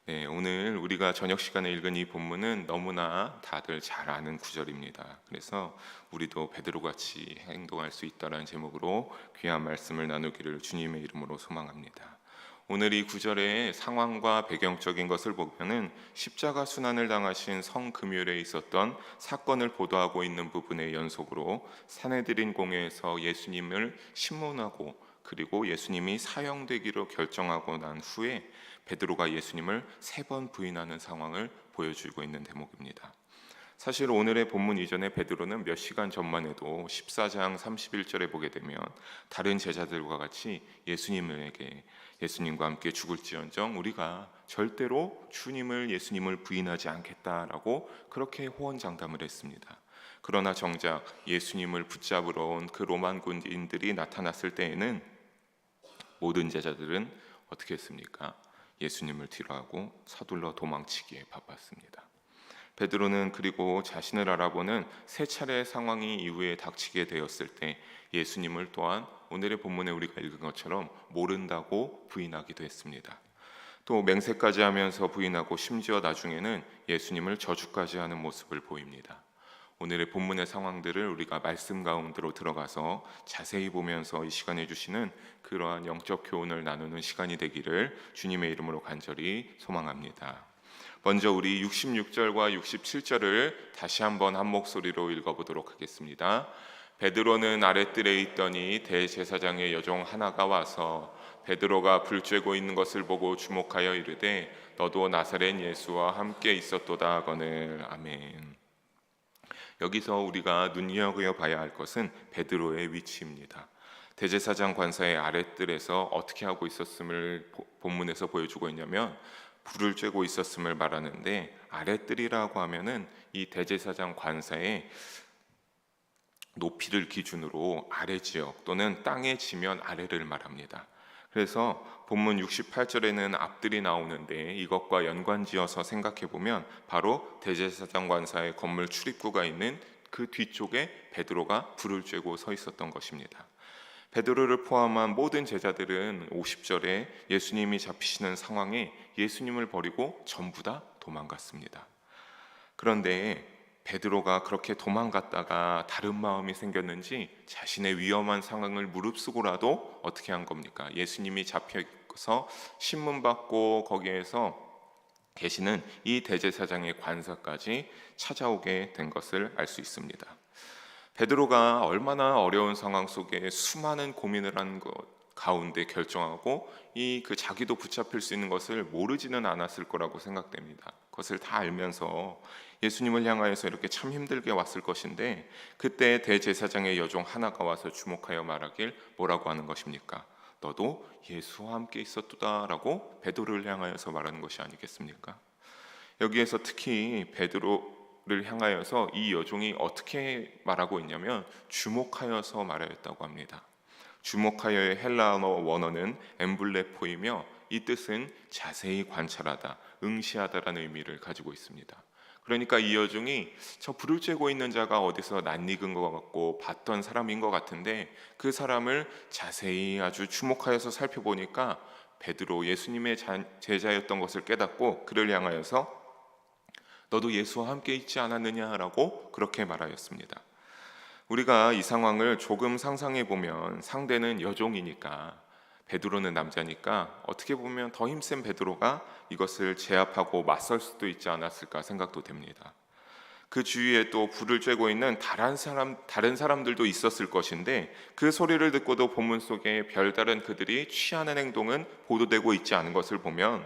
네, 오늘 우리가 저녁 시간에 읽은 이 본문은 너무나 다들 잘 아는 구절입니다. 그래서 우리도 베드로같이 행동할 수 있다라는 제목으로 귀한 말씀을 나누기를 주님의 이름으로 소망합니다. 오늘 이 구절의 상황과 배경적인 것을 보면은 십자가 순환을 당하신 성금요일에 있었던 사건을 보도하고 있는 부분의 연속으로 산헤드린 공회에서 예수님을 신문하고 그리고 예수님이 사형되기로 결정하고 난 후에 베드로가 예수님을 3번 부인하는 상황을 보여주고 있는 대목입니다. 사실 오늘의 본문 이전에 베드로는 몇 시간 전만 해도 14장 31절에 보게 되면 다른 제자들과 같이 예수님과 함께 죽을지언정 우리가 절대로 예수님을 부인하지 않겠다라고 그렇게 호언장담을 했습니다. 그러나 정작 예수님을 붙잡으러 온 그 로만 군인들이 나타났을 때에는 모든 제자들은 어떻게 했습니까? 예수님을 뒤로하고 서둘러 도망치기에 바빴습니다. 베드로는 그리고 자신을 알아보는 3차례의 상황이 이후에 닥치게 되었을 때 예수님을 또한 오늘의 본문에 우리가 읽은 것처럼 모른다고 부인하기도 했습니다. 또 맹세까지 하면서 부인하고 심지어 나중에는 예수님을 저주까지 하는 모습을 보입니다. 오늘의 본문의 상황들을 우리가 말씀 가운데로 들어가서 자세히 보면서 이 시간에 주시는 그러한 영적 교훈을 나누는 시간이 되기를 주님의 이름으로 간절히 소망합니다. 먼저 우리 66절과 67절을 다시 한번 한 목소리로 읽어보도록 하겠습니다. 베드로는 아랫뜰에 있더니 대제사장의 여종 하나가 와서 베드로가 불 쬐고 있는 것을 보고 주목하여 이르되 너도 나사렛 예수와 함께 있었도다 하거늘. 아멘. 여기서 우리가 눈여겨봐야 할 것은 베드로의 위치입니다. 대제사장 관사의 아랫뜰에서 어떻게 하고 있었음을 본문에서 보여주고 있냐면 불을 쬐고 있었음을 말하는데, 아랫뜰이라고 하면은 이 대제사장 관사의 높이를 기준으로 아래 지역 또는 땅의 지면 아래를 말합니다. 그래서 본문 68절에는 앞뜰이 나오는데 이것과 연관지어서 생각해보면 바로 대제사장 관사의 건물 출입구가 있는 그 뒤쪽에 베드로가 불을 쬐고 서 있었던 것입니다. 베드로를 포함한 모든 제자들은 50절에 예수님이 잡히시는 상황에 예수님을 버리고 전부 다 도망갔습니다. 그런데 베드로가 그렇게 도망갔다가 다른 마음이 생겼는지 자신의 위험한 상황을 무릅쓰고라도 어떻게 한 겁니까? 예수님이 잡혀서 신문받고 거기에서 계시는 이 대제사장의 관사까지 찾아오게 된 것을 알 수 있습니다. 베드로가 얼마나 어려운 상황 속에 수많은 고민을 한 것 가운데 결정하고 자기도 붙잡힐 수 있는 것을 모르지는 않았을 거라고 생각됩니다. 그것을 다 알면서 예수님을 향하여서 이렇게 참 힘들게 왔을 것인데, 그때 대제사장의 여종 하나가 와서 주목하여 말하길 뭐라고 하는 것입니까? 너도 예수와 함께 있었도다라고 베드로를 향하여서 말하는 것이 아니겠습니까? 여기에서 특히 베드로를 향하여서 이 여종이 어떻게 말하고 있냐면 주목하여서 말하였다고 합니다. 주목하여의 헬라어 원어는 엠블레포이며 이 뜻은 자세히 관찰하다, 응시하다라는 의미를 가지고 있습니다. 그러니까 이 여종이 저 불을 쬐고 있는 자가 어디서 낯익은 것 같고 봤던 사람인 것 같은데 그 사람을 자세히 아주 주목하여서 살펴보니까 베드로 예수님의 제자였던 것을 깨닫고 그를 향하여서 너도 예수와 함께 있지 않았느냐라고 그렇게 말하였습니다. 우리가 이 상황을 조금 상상해 보면 상대는 여종이니까 베드로는 남자니까 어떻게 보면 더 힘센 베드로가 이것을 제압하고 맞설 수도 있지 않았을까 생각도 됩니다. 그 주위에 또 불을 쬐고 있는 다른 사람들도 있었을 것인데 그 소리를 듣고도 본문 속에 별다른 그들이 취하는 행동은 보도되고 있지 않은 것을 보면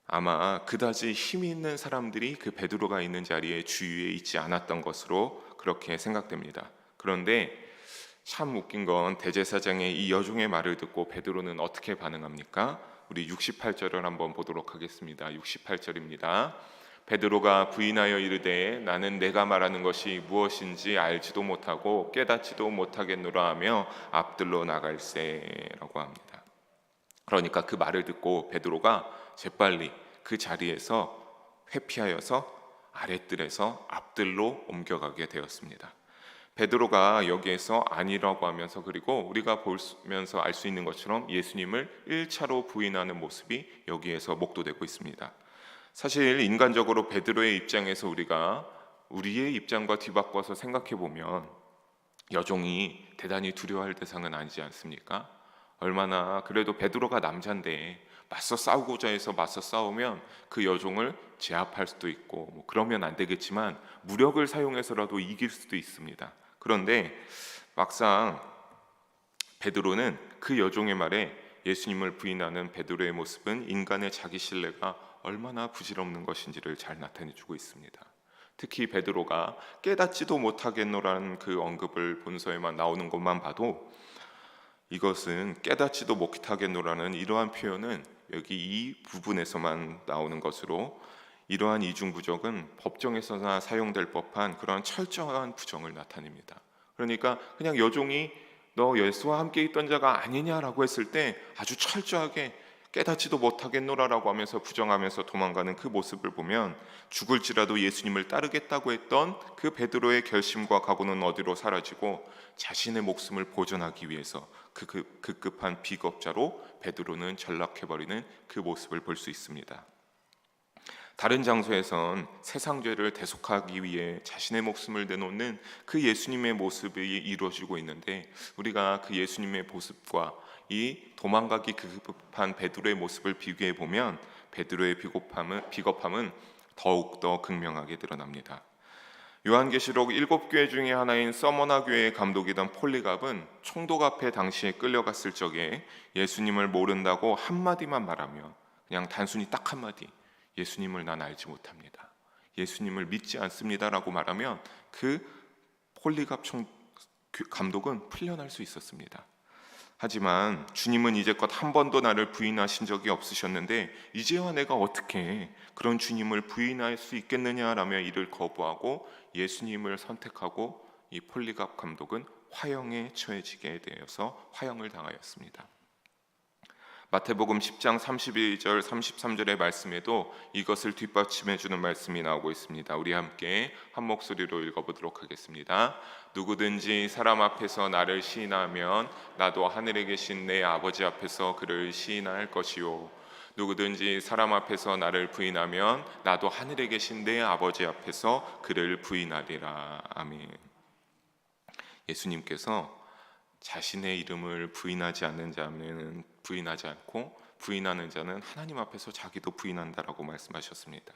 아마 그다지 힘이 있는 사람들이 그 베드로가 있는 자리에 주위에 있지 않았던 것으로 그렇게 생각됩니다. 그런데 참 웃긴 건 대제사장의 이 여종의 말을 듣고 베드로는 어떻게 반응합니까? 우리 68절을 한번 보도록 하겠습니다. 68절입니다. 베드로가 부인하여 이르되 나는 내가 말하는 것이 무엇인지 알지도 못하고 깨닫지도 못하겠노라 하며 앞들로 나갈세라고 합니다. 그러니까 그 말을 듣고 베드로가 재빨리 그 자리에서 회피하여서 아랫뜰에서 앞뜰로 옮겨가게 되었습니다. 베드로가 여기에서 아니라고 하면서, 그리고 우리가 보면서 알 수 있는 것처럼 예수님을 1차로 부인하는 모습이 여기에서 목도되고 있습니다. 사실 인간적으로 베드로의 입장에서 우리의 입장과 뒤바꿔서 생각해 보면 여종이 대단히 두려워할 대상은 아니지 않습니까? 얼마나 그래도 베드로가 남자인데 맞서 싸우고자 해서 맞서 싸우면 그 여종을 제압할 수도 있고 그러면 안 되겠지만 무력을 사용해서라도 이길 수도 있습니다. 그런데 막상 베드로는 그 여종의 말에 예수님을 부인하는 베드로의 모습은 인간의 자기 신뢰가 얼마나 부질없는 것인지를 잘 나타내주고 있습니다. 특히 베드로가 깨닫지도 못하겠노라는 그 언급을 본서에만 나오는 것만 봐도 이것은 깨닫지도 못하겠노라는 이러한 표현은 여기 이 부분에서만 나오는 것으로, 이러한 이중부정은 법정에서나 사용될 법한 그러한 철저한 부정을 나타냅니다. 그러니까 그냥 여종이 너 예수와 함께 있던 자가 아니냐라고 했을 때 아주 철저하게 깨닫지도 못하겠노라라고 하면서 부정하면서 도망가는 그 모습을 보면 죽을지라도 예수님을 따르겠다고 했던 그 베드로의 결심과 각오는 어디로 사라지고 자신의 목숨을 보존하기 위해서 그 급급한 비겁자로 베드로는 전락해버리는 그 모습을 볼 수 있습니다. 다른 장소에선 세상 죄를 대속하기 위해 자신의 목숨을 내놓는 그 예수님의 모습이 이루어지고 있는데, 우리가 그 예수님의 모습과 이 도망가기 급급한 베드로의 모습을 비교해 보면 베드로의 비겁함은 더욱더 극명하게 드러납니다. 요한계시록 7교회 중에 하나인 서머나 교회의 감독이던 폴리갑은 총독 앞에 당시에 끌려갔을 적에 예수님을 모른다고 한마디만 말하며, 그냥 단순히 딱 한마디, 예수님을 난 알지 못합니다, 예수님을 믿지 않습니다라고 말하면 그 폴리갑 감독은 풀려날 수 있었습니다. 하지만 주님은 이제껏 한 번도 나를 부인하신 적이 없으셨는데 이제와 내가 어떻게 그런 주님을 부인할 수 있겠느냐라며 이를 거부하고 예수님을 선택하고 이 폴리갑 감독은 화형에 처해지게 되어서 화형을 당하였습니다. 마태복음 10장 32절 33절의 말씀에도 이것을 뒷받침해 주는 말씀이 나오고 있습니다. 우리 함께 한 목소리로 읽어보도록 하겠습니다. 누구든지 사람 앞에서 나를 시인하면 나도 하늘에 계신 내 아버지 앞에서 그를 시인할 것이요, 누구든지 사람 앞에서 나를 부인하면 나도 하늘에 계신 내 아버지 앞에서 그를 부인하리라. 아멘. 예수님께서 자신의 이름을 부인하지 않는 자는 부인하지 않고 부인하는 자는 하나님 앞에서 자기도 부인한다라고 말씀하셨습니다.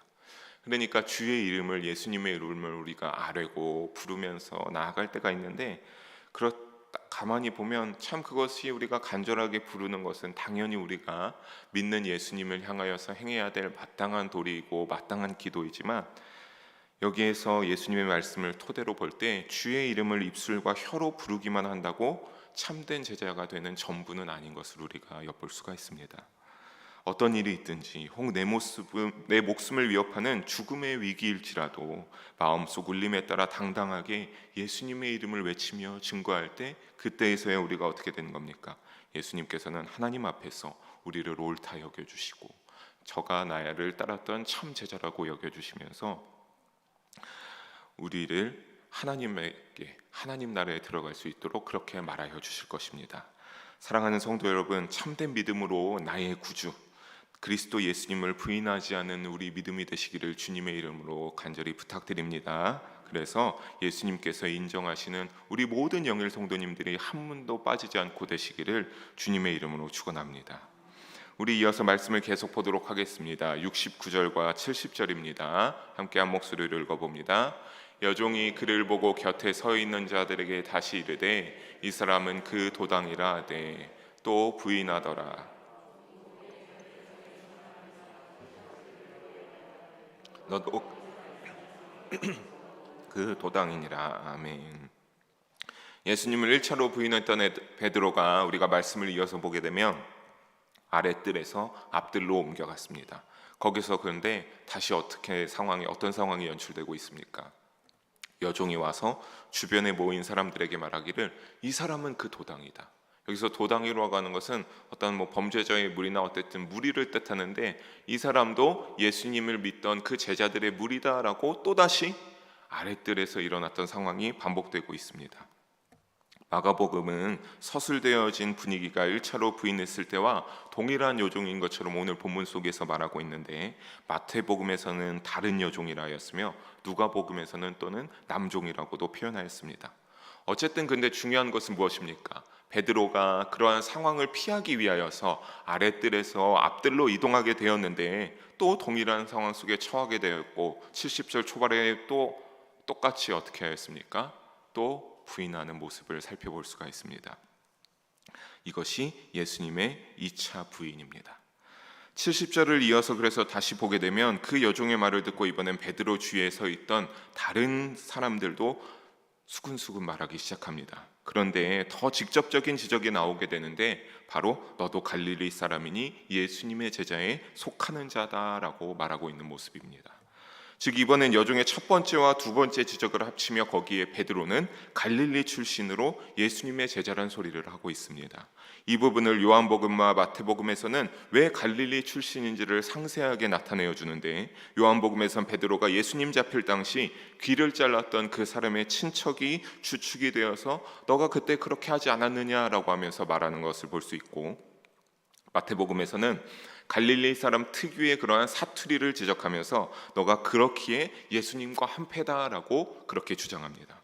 그러니까 주의 이름을, 예수님의 이름을 우리가 아뢰고 부르면서 나아갈 때가 있는데, 가만히 보면 참 그것이 우리가 간절하게 부르는 것은 당연히 우리가 믿는 예수님을 향하여서 행해야 될 마땅한 도리이고 마땅한 기도이지만, 여기에서 예수님의 말씀을 토대로 볼 때 주의 이름을 입술과 혀로 부르기만 한다고 참된 제자가 되는 전부는 아닌 것을 우리가 엿볼 수가 있습니다. 어떤 일이 있든지 혹 내 목숨을 위협하는 죽음의 위기일지라도 마음속 울림에 따라 당당하게 예수님의 이름을 외치며 증거할 때, 그때에서야 우리가 어떻게 되는 겁니까? 예수님께서는 하나님 앞에서 우리를 옳다 여겨주시고 저가 나를 따랐던 참 제자라고 여겨주시면서 우리를 하나님 나라에 들어갈 수 있도록 그렇게 말하여 주실 것입니다. 사랑하는 성도 여러분, 참된 믿음으로 나의 구주 그리스도 예수님을 부인하지 않은 우리 믿음이 되시기를 주님의 이름으로 간절히 부탁드립니다. 그래서 예수님께서 인정하시는 우리 모든 영일 성도님들이 한 분도 빠지지 않고 되시기를 주님의 이름으로 축원합니다. 우리 이어서 말씀을 계속 보도록 하겠습니다. 69절과 70절입니다. 함께 한 목소리를 읽어봅니다. 여종이 그를 보고 곁에 서 있는 자들에게 다시 이르되 이 사람은 그 도당이라 하되 또 부인하더라. 너도 그 도당이니라. 아멘. 예수님을 1차로 부인했던 베드로가 우리가 말씀을 이어서 보게 되면 아랫뜰에서 앞뜰로 옮겨갔습니다. 거기서 그런데 다시 어떤 상황이 연출되고 있습니까? 여종이 와서 주변에 모인 사람들에게 말하기를 이 사람은 그 도당이다. 여기서 도당이라고 하는 것은 어떤 범죄자의 무리나 어쨌든 무리를 뜻하는데, 이 사람도 예수님을 믿던 그 제자들의 무리다라고 또다시 아랫뜰에서 일어났던 상황이 반복되고 있습니다. 마가복음은 서술되어진 분위기가 1차로 부인했을 때와 동일한 여종인 것처럼 오늘 본문 속에서 말하고 있는데, 마태복음에서는 다른 여종이라 하였으며 누가복음에서는 또는 남종이라고도 표현하였습니다. 어쨌든 근데 중요한 것은 무엇입니까? 베드로가 그러한 상황을 피하기 위하여서 아랫뜰에서 앞뜰로 이동하게 되었는데 또 동일한 상황 속에 처하게 되었고, 70절 초반에 또 똑같이 어떻게 하였습니까? 또 부인하는 모습을 살펴볼 수가 있습니다. 이것이 예수님의 2차 부인입니다. 70절을 이어서 그래서 다시 보게 되면 그 여종의 말을 듣고 이번엔 베드로 주위에 서 있던 다른 사람들도 수근수근 말하기 시작합니다. 그런데 더 직접적인 지적이 나오게 되는데, 바로 너도 갈릴리 사람이니 예수님의 제자에 속하는 자다라고 말하고 있는 모습입니다. 즉 이번엔 여종의 첫 번째와 두 번째 지적을 합치며 거기에 베드로는 갈릴리 출신으로 예수님의 제자란 소리를 하고 있습니다. 이 부분을 요한복음과 마태복음에서는 왜 갈릴리 출신인지를 상세하게 나타내어 주는데, 요한복음에선 베드로가 예수님 잡힐 당시 귀를 잘랐던 그 사람의 친척이 주축이 되어서 너가 그때 그렇게 하지 않았느냐라고 하면서 말하는 것을 볼 수 있고, 마태복음에서는 갈릴리 사람 특유의 그러한 사투리를 지적하면서 너가 그렇기에 예수님과 한패다라고 그렇게 주장합니다.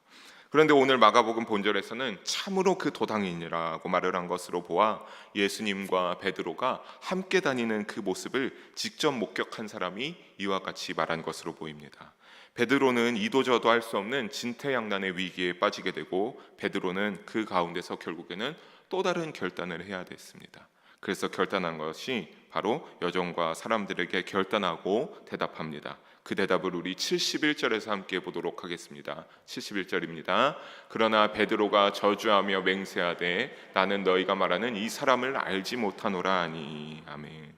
그런데 오늘 마가복음 본절에서는 참으로 그 도당인이라고 말을 한 것으로 보아 예수님과 베드로가 함께 다니는 그 모습을 직접 목격한 사람이 이와 같이 말한 것으로 보입니다. 베드로는 이도저도 할 수 없는 진퇴양난의 위기에 빠지게 되고, 베드로는 그 가운데서 결국에는 또 다른 결단을 해야 됐습니다. 그래서 결단한 것이 바로 여종과 사람들에게 결단하고 대답합니다. 그 대답을 우리 71절에서 함께 보도록 하겠습니다. 71절입니다. 그러나 베드로가 저주하며 맹세하되 나는 너희가 말하는 이 사람을 알지 못하노라 하니. 아멘.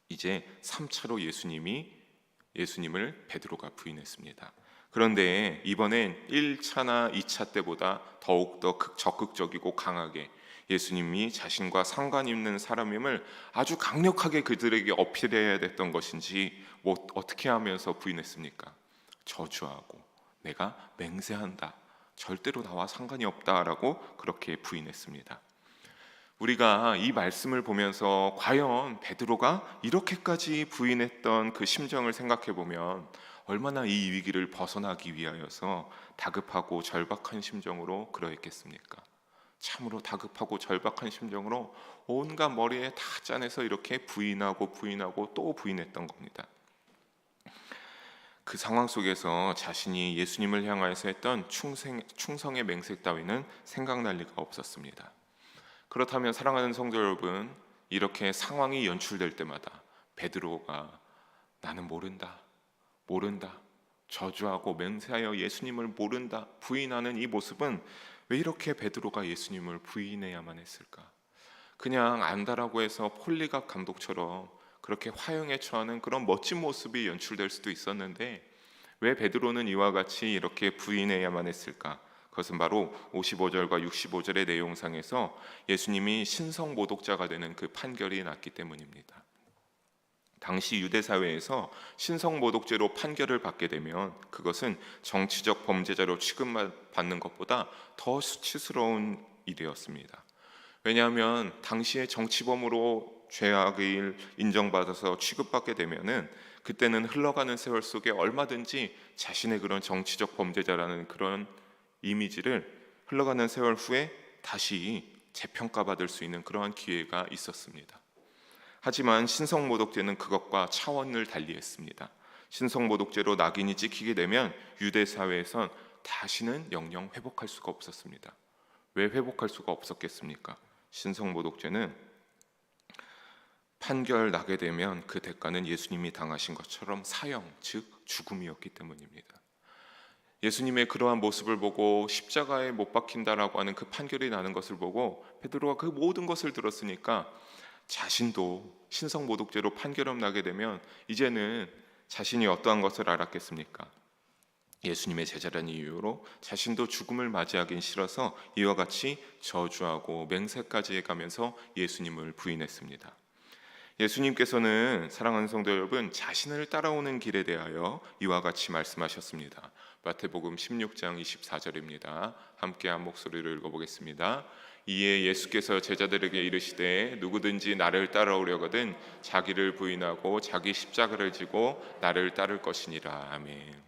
이제 3차로 예수님을 베드로가 부인했습니다. 그런데 이번엔 1차나 2차 때보다 더욱더 적극적이고 강하게 예수님이 자신과 상관 있는 사람임을 아주 강력하게 그들에게 어필해야 됐던 것인지 어떻게 하면서 부인했습니까? 저주하고 내가 맹세한다, 절대로 나와 상관이 없다라고 그렇게 부인했습니다. 우리가 이 말씀을 보면서 과연 베드로가 이렇게까지 부인했던 그 심정을 생각해 보면 얼마나 이 위기를 벗어나기 위하여서 다급하고 절박한 심정으로 그러했겠습니까? 참으로 다급하고 절박한 심정으로 온갖 머리에 다 짜내서 이렇게 부인하고 또 부인했던 겁니다. 그 상황 속에서 자신이 예수님을 향하여서 했던 충성의 맹세 따위는 생각날 리가 없었습니다. 그렇다면 사랑하는 성도 여러분, 이렇게 상황이 연출될 때마다 베드로가 나는 모른다, 저주하고 맹세하여 예수님을 모른다, 부인하는 이 모습은 왜 이렇게 베드로가 예수님을 부인해야만 했을까? 그냥 안다라고 해서 폴리갑 감독처럼 그렇게 화형에 처하는 그런 멋진 모습이 연출될 수도 있었는데 왜 베드로는 이와 같이 이렇게 부인해야만 했을까? 그것은 바로 55절과 65절의 내용상에서 예수님이 신성모독자가 되는 그 판결이 났기 때문입니다. 당시 유대 사회에서 신성모독죄로 판결을 받게 되면 그것은 정치적 범죄자로 취급받는 것보다 더 수치스러운 일이었습니다. 왜냐하면 당시에 정치범으로 죄악을 인정받아서 취급받게 되면은 그때는 흘러가는 세월 속에 얼마든지 자신의 그런 정치적 범죄자라는 그런 이미지를 흘러가는 세월 후에 다시 재평가받을 수 있는 그러한 기회가 있었습니다. 하지만 신성모독죄는 그것과 차원을 달리했습니다. 신성모독죄로 낙인이 찍히게 되면 유대 사회에선 다시는 영영 회복할 수가 없었습니다. 왜 회복할 수가 없었겠습니까? 신성모독죄는 판결 나게 되면 그 대가는 예수님이 당하신 것처럼 사형, 즉 죽음이었기 때문입니다. 예수님의 그러한 모습을 보고 십자가에 못 박힌다라고 하는 그 판결이 나는 것을 보고 베드로가 그 모든 것을 들었으니까 자신도 신성모독죄로 판결을 나게 되면 이제는 자신이 어떠한 것을 알았겠습니까? 예수님의 제자라는 이유로 자신도 죽음을 맞이하긴 싫어서 이와 같이 저주하고 맹세까지 해가면서 예수님을 부인했습니다. 예수님께서는 사랑하는 성도 여러분, 자신을 따라오는 길에 대하여 이와 같이 말씀하셨습니다. 마태복음 16장 24절입니다. 함께 한 목소리를 읽어보겠습니다. 이에 예수께서 제자들에게 이르시되 누구든지 나를 따라오려거든 자기를 부인하고 자기 십자가를 지고 나를 따를 것이니라. 아멘.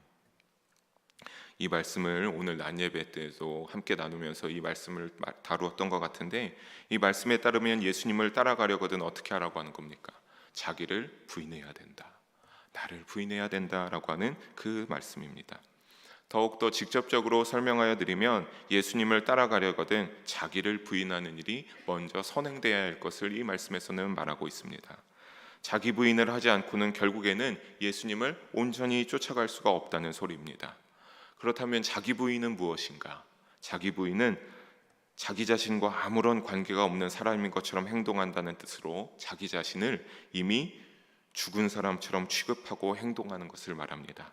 이 말씀을 오늘 낮 예배 때도 함께 나누면서 이 말씀을 다루었던 것 같은데, 이 말씀에 따르면 예수님을 따라가려거든 어떻게 하라고 하는 겁니까? 자기를 부인해야 된다, 나를 부인해야 된다라고 하는 그 말씀입니다. 더욱더 직접적으로 설명하여 드리면 예수님을 따라가려거든 자기를 부인하는 일이 먼저 선행되어야 할 것을 이 말씀에서는 말하고 있습니다. 자기 부인을 하지 않고는 결국에는 예수님을 온전히 쫓아갈 수가 없다는 소리입니다. 그렇다면 자기 부인은 무엇인가? 자기 부인은 자기 자신과 아무런 관계가 없는 사람인 것처럼 행동한다는 뜻으로 자기 자신을 이미 죽은 사람처럼 취급하고 행동하는 것을 말합니다.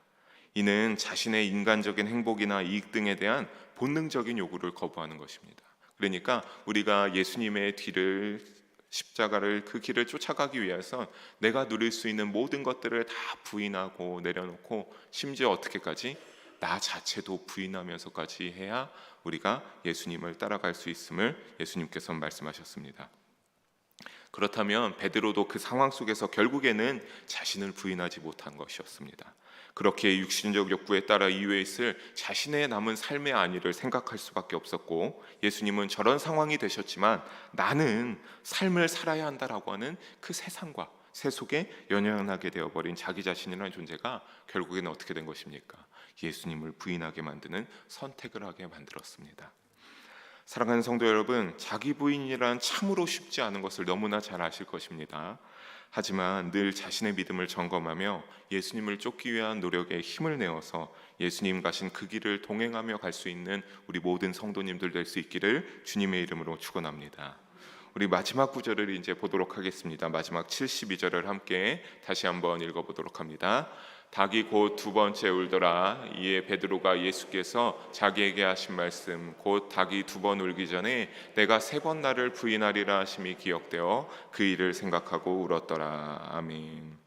이는 자신의 인간적인 행복이나 이익 등에 대한 본능적인 요구를 거부하는 것입니다. 그러니까 우리가 예수님의 뒤를, 십자가를, 그 길을 쫓아가기 위해서 내가 누릴 수 있는 모든 것들을 다 부인하고 내려놓고, 심지어 어떻게까지 나 자체도 부인하면서까지 해야 우리가 예수님을 따라갈 수 있음을 예수님께서 말씀하셨습니다. 그렇다면 베드로도 그 상황 속에서 결국에는 자신을 부인하지 못한 것이었습니다. 그렇게 육신적 욕구에 따라 이외에 있을 자신의 남은 삶의 안위를 생각할 수밖에 없었고, 예수님은 저런 상황이 되셨지만 나는 삶을 살아야 한다라고 하는 그 세상과 세속에 연연하게 되어버린 자기 자신이라는 존재가 결국에는 어떻게 된 것입니까? 예수님을 부인하게 만드는 선택을 하게 만들었습니다. 사랑하는 성도 여러분, 자기 부인이란 참으로 쉽지 않은 것을 너무나 잘 아실 것입니다. 하지만 늘 자신의 믿음을 점검하며 예수님을 쫓기 위한 노력에 힘을 내어서 예수님 가신 그 길을 동행하며 갈 수 있는 우리 모든 성도님들 될 수 있기를 주님의 이름으로 축원합니다. 우리 마지막 구절을 이제 보도록 하겠습니다. 마지막 72절을 함께 다시 한번 읽어보도록 합니다. 닭이 곧 두 번째 울더라. 이에 베드로가 예수께서 자기에게 하신 말씀, 곧 닭이 두 번 울기 전에 내가 세 번 나를 부인하리라 하심이 기억되어 그 일을 생각하고 울었더라. 아멘.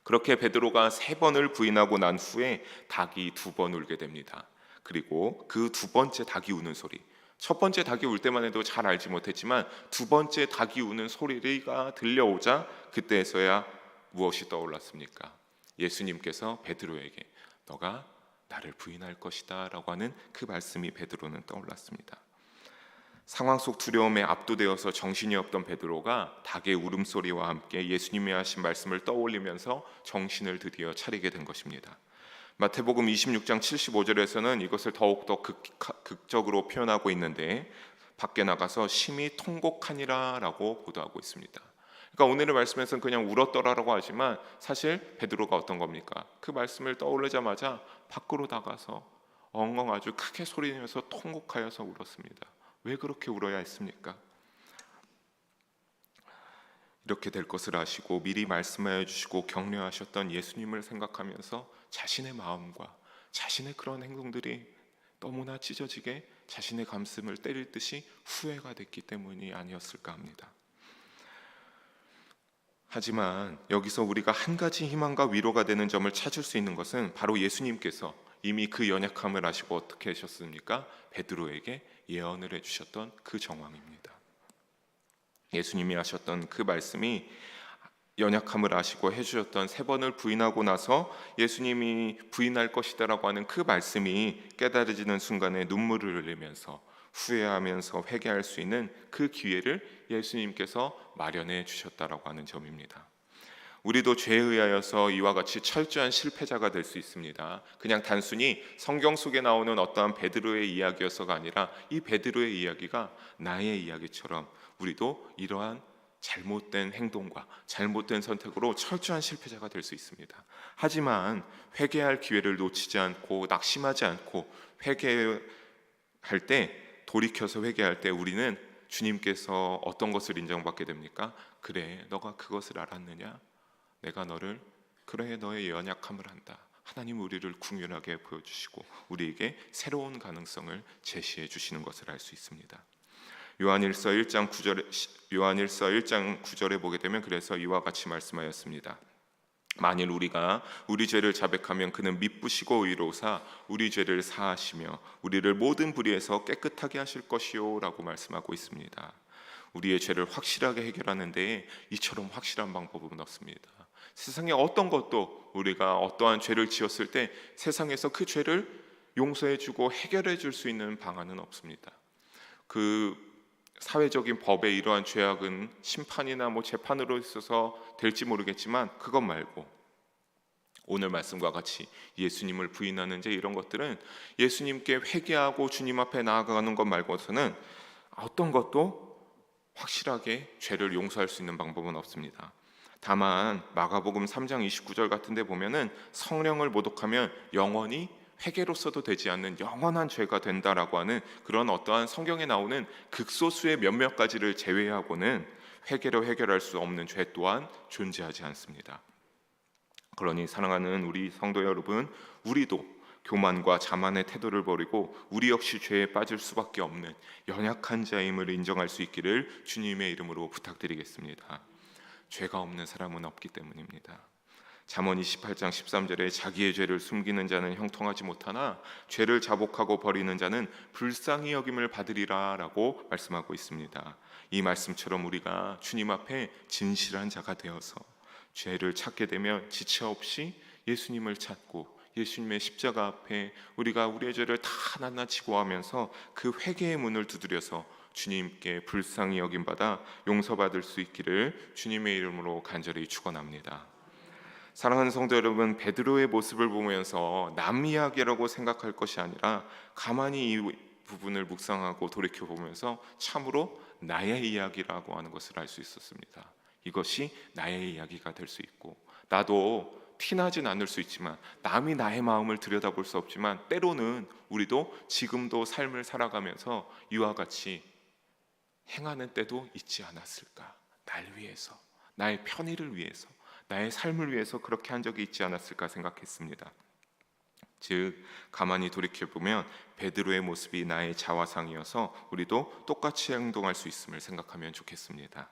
그렇게 베드로가 세 번을 부인하고 난 후에 닭이 두 번 울게 됩니다. 그리고 그 두 번째 닭이 우는 소리, 첫 번째 닭이 울 때만 해도 잘 알지 못했지만 두 번째 닭이 우는 소리가 들려오자 그때에서야 무엇이 떠올랐습니까? 예수님께서 베드로에게 너가 나를 부인할 것이다 라고 하는 그 말씀이 베드로는 떠올랐습니다. 상황 속 두려움에 압도되어서 정신이 없던 베드로가 닭의 울음소리와 함께 예수님이 하신 말씀을 떠올리면서 정신을 드디어 차리게 된 것입니다. 마태복음 26장 75절에서는 이것을 더욱더 극적으로 표현하고 있는데, 밖에 나가서 심히 통곡하니라 라고 보도하고 있습니다. 그러니까 오늘의 말씀에서는 그냥 울었더라라고 하지만 사실 베드로가 어떤 겁니까? 그 말씀을 떠올리자마자 밖으로 나가서 엉엉 아주 크게 소리내면서 통곡하여서 울었습니다. 왜 그렇게 울어야 했습니까? 이렇게 될 것을 아시고 미리 말씀하여 주시고 격려하셨던 예수님을 생각하면서 자신의 마음과 자신의 그런 행동들이 너무나 찢어지게 자신의 가슴을 때릴 듯이 후회가 됐기 때문이 아니었을까 합니다. 하지만 여기서 우리가 한 가지 희망과 위로가 되는 점을 찾을 수 있는 것은 바로 예수님께서 이미 그 연약함을 아시고 어떻게 하셨습니까? 베드로에게 예언을 해주셨던 그 정황입니다. 예수님이 하셨던 그 말씀이 연약함을 아시고 해주셨던 세 번을 부인하고 나서 예수님이 부인할 것이다라고 하는 그 말씀이 깨달아지는 순간에 눈물을 흘리면서 후회하면서 회개할 수 있는 그 기회를 예수님께서 마련해 주셨다라고 하는 점입니다. 우리도 죄에 의하여서 이와 같이 철저한 실패자가 될 수 있습니다. 그냥 단순히 성경 속에 나오는 어떠한 베드로의 이야기여서가 아니라 이 베드로의 이야기가 나의 이야기처럼 우리도 이러한 잘못된 행동과 잘못된 선택으로 철저한 실패자가 될 수 있습니다. 하지만 회개할 기회를 놓치지 않고 낙심하지 않고 회개할 때, 돌이켜서 회개할 때 우리는 주님께서 어떤 것을 인정받게 됩니까? 그래, 너가 그것을 알았느냐? 내가 너를, 그래, 너의 연약함을 안다. 하나님 우리를 긍휼하게 보여주시고 우리에게 새로운 가능성을 제시해 주시는 것을 알 수 있습니다. 요한일서 1장 9절에 보게 되면 그래서 이와 같이 말씀하였습니다. 만일 우리가 우리 죄를 자백하면 그는 미쁘시고 의로우사 우리 죄를 사하시며 우리를 모든 불의에서 깨끗하게 하실 것이요 라고 말씀하고 있습니다. 우리의 죄를 확실하게 해결하는데 이처럼 확실한 방법은 없습니다. 세상에 어떤 것도 우리가 어떠한 죄를 지었을 때 세상에서 그 죄를 용서해주고 해결해줄 수 있는 방안은 없습니다. 그 사회적인 법에 이러한 죄악은 심판이나 재판으로 있어서 될지 모르겠지만 그것 말고 오늘 말씀과 같이 예수님을 부인하는 죄, 이런 것들은 예수님께 회개하고 주님 앞에 나아가는 것 말고서는 어떤 것도 확실하게 죄를 용서할 수 있는 방법은 없습니다. 다만 마가복음 3장 29절 같은 데 보면은 성령을 모독하면 영원히 회개로서도 되지 않는 영원한 죄가 된다라고 하는 그런 어떠한 성경에 나오는 극소수의 몇몇 가지를 제외하고는 회개로 해결할 수 없는 죄 또한 존재하지 않습니다. 그러니 사랑하는 우리 성도 여러분, 우리도 교만과 자만의 태도를 버리고 우리 역시 죄에 빠질 수밖에 없는 연약한 자임을 인정할 수 있기를 주님의 이름으로 부탁드리겠습니다. 죄가 없는 사람은 없기 때문입니다. 잠언 28장 13절에 자기의 죄를 숨기는 자는 형통하지 못하나 죄를 자복하고 버리는 자는 불쌍히 여김을 받으리라 라고 말씀하고 있습니다. 이 말씀처럼 우리가 주님 앞에 진실한 자가 되어서 죄를 찾게 되면 지체 없이 예수님을 찾고 예수님의 십자가 앞에 우리가 우리의 죄를 다 하나하나 지고하면서 그 회개의 문을 두드려서 주님께 불쌍히 여김받아 용서받을 수 있기를 주님의 이름으로 간절히 축원합니다. 사랑하는 성도 여러분, 베드로의 모습을 보면서 남 이야기라고 생각할 것이 아니라 가만히 이 부분을 묵상하고 돌이켜보면서 참으로 나의 이야기라고 하는 것을 알 수 있었습니다. 이것이 나의 이야기가 될 수 있고, 나도 티나진 않을 수 있지만 남이 나의 마음을 들여다볼 수 없지만 때로는 우리도 지금도 삶을 살아가면서 이와 같이 행하는 때도 있지 않았을까? 날 위해서, 나의 편의를 위해서, 나의 삶을 위해서 그렇게 한 적이 있지 않았을까 생각했습니다. 즉 가만히 돌이켜보면 베드로의 모습이 나의 자화상이어서 우리도 똑같이 행동할 수 있음을 생각하면 좋겠습니다.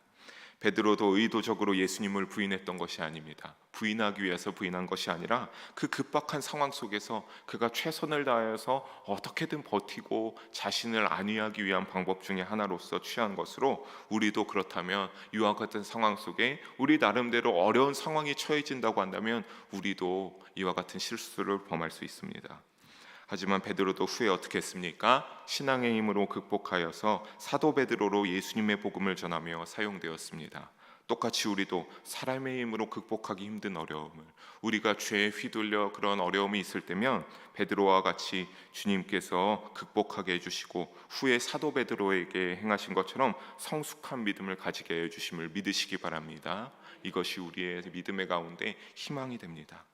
베드로도 의도적으로 예수님을 부인했던 것이 아닙니다. 부인하기 위해서 부인한 것이 아니라 그 급박한 상황 속에서 그가 최선을 다해서 어떻게든 버티고 자신을 안위하기 위한 방법 중에 하나로서 취한 것으로 우리도 그렇다면 이와 같은 상황 속에 우리 나름대로 어려운 상황이 처해진다고 한다면 우리도 이와 같은 실수를 범할 수 있습니다. 하지만 베드로도 후에 어떻게 했습니까? 신앙의 힘으로 극복하여서 사도 베드로로 예수님의 복음을 전하며 사용되었습니다. 똑같이 우리도 사람의 힘으로 극복하기 힘든 어려움을, 우리가 죄에 휘둘려 그런 어려움이 있을 때면 베드로와 같이 주님께서 극복하게 해주시고 후에 사도 베드로에게 행하신 것처럼 성숙한 믿음을 가지게 해주심을 믿으시기 바랍니다. 이것이 우리의 믿음의 가운데 희망이 됩니다.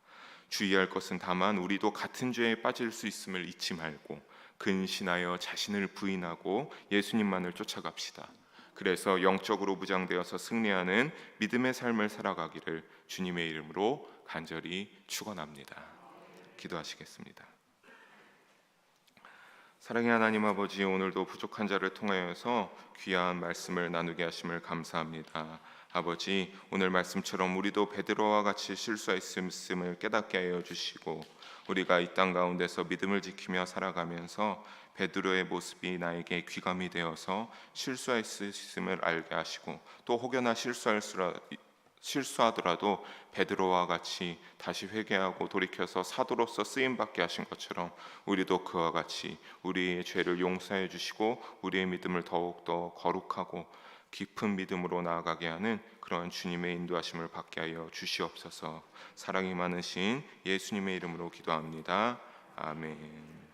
주의할 것은 다만 우리도 같은 죄에 빠질 수 있음을 잊지 말고 근신하여 자신을 부인하고 예수님만을 쫓아갑시다. 그래서 영적으로 무장되어서 승리하는 믿음의 삶을 살아가기를 주님의 이름으로 간절히 축원합니다. 기도하시겠습니다. 사랑의 하나님 아버지, 오늘도 부족한 자를 통하여서 귀한 말씀을 나누게 하심을 감사합니다. 아버지, 오늘 말씀처럼 우리도 베드로와 같이 실수했음을 깨닫게 하여 주시고 우리가 이 땅 가운데서 믿음을 지키며 살아가면서 베드로의 모습이 나에게 귀감이 되어서 실수했음을 알게 하시고 또 혹여나 실수하더라도 베드로와 같이 다시 회개하고 돌이켜서 사도로서 쓰임받게 하신 것처럼 우리도 그와 같이 우리의 죄를 용서해 주시고 우리의 믿음을 더욱더 거룩하고 깊은 믿음으로 나아가게 하는 그런 주님의 인도하심을 받게 하여 주시옵소서. 사랑이 많으신 예수님의 이름으로 기도합니다. 아멘.